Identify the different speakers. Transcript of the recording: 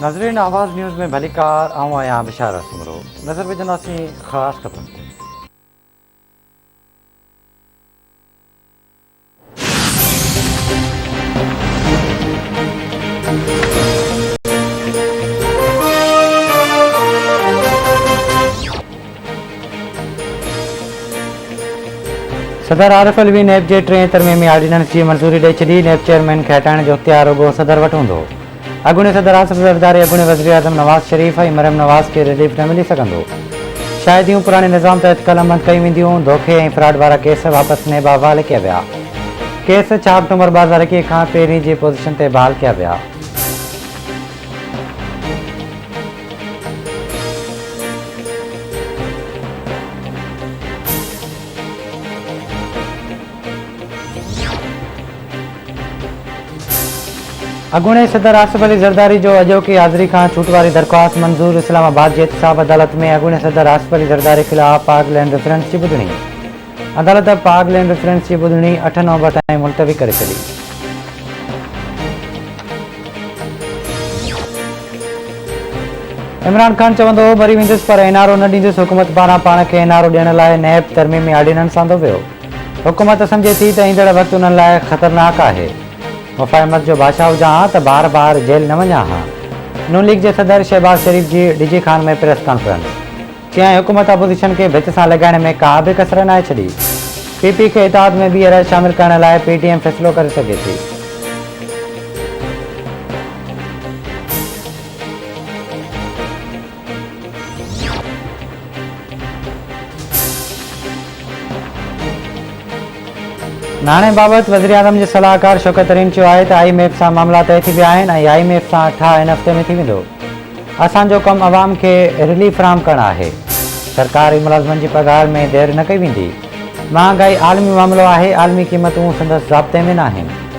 Speaker 1: नाज़रीन आवाज़ न्यूज़ में भलीकार आऊं आहियां बिशारत सुमरो नज़र विझंदासीं ख़ासि ख़बरूं ते। सदर आरिफ अलवी नैब जे 3 तरमीमी ऑर्डिनेंस की मंजूरी ॾेई छॾी। नैब चेयरमैन खे हटाइण जो इख्तियार रुॻो सदर वटि हूंदो। अॻूणे सदर आसिफ ज़रदारी अॻूणे वज़ीर आज़म नवाज़ शरीफ़ ऐं मरियम नवाज़ खे रिलीफ न मिली सघंदो। शायदियूं पुराणे निज़ाम तहत कलमबंद कई वेंदियूं। धोखे ऐं फ्रॉड वारा केस वापसि नैब हवाले कया विया। केस 6 अक्टूबर 2021 खां पहिरीं जी पोज़ीशन ते बहाल कया विया। अॻूणे सदर आसिफ अली ज़रदारी जो अॼोकी हाज़िरी खां छूट वारी दरख़्वास्त मंज़ूर। इस्लामाबाद जी एहतिसाब अदालत में अॻूणे सदर आसिफ अली ज़रदारी ख़िलाफ़ पाक लैंड रेफरेंस जी ॿुधणी। अदालत पाक लैंड रेफरेंस जी ॿुधणी 8 नवंबर ताईं मुलतवी करे छॾी। इमरान खान चवंदो हो मरी वेंदुसि पर एनआरओ न ॾींदुसि। हुकूमत पारां पाण खे एनआरओ ॾियण लाइ नैब तरमीमी ऑर्डिनेंस आंदो वियो। हुकूमत सम्झे थी त ईंदड़ वक़्तु उन्हनि लाइ ख़तरनाक आहे। मुफ़ाहिमत जो बादशाह हुजां हा त बार बार जेल न वञा हा। नून लीग जे सदर शहबाज शरीफ़ जी डिजी खान में प्रेस कॉन्फ्रेंस। चयाईं हुकूमत अपोज़िशन खे भित सां लॻाइण में का बि कसर न आहे छॾी। पीपी खे इताद में ॿीहर शामिल करण लाइ पीटीएम फ़ैसिलो करे सघे थी। नाणे बाबति वज़ीर आज़म जे सलाहकार शौकत तरीन चयो आहे त IMF सां मामला तइ थी विया आहिनि ऐं IMF सां ठा हिन हफ़्ते में थी वेंदो। असांजो कमु अवाम खे रिलीफ फ़राहम करणु आहे। सरकारी मुलाज़िमनि जी पघार में देरि न कई वेंदी। महांगाई आलमी मामिलो आहे। आलमी क़ीमतूं संदसि ज़ाब्ते में न आहिनि।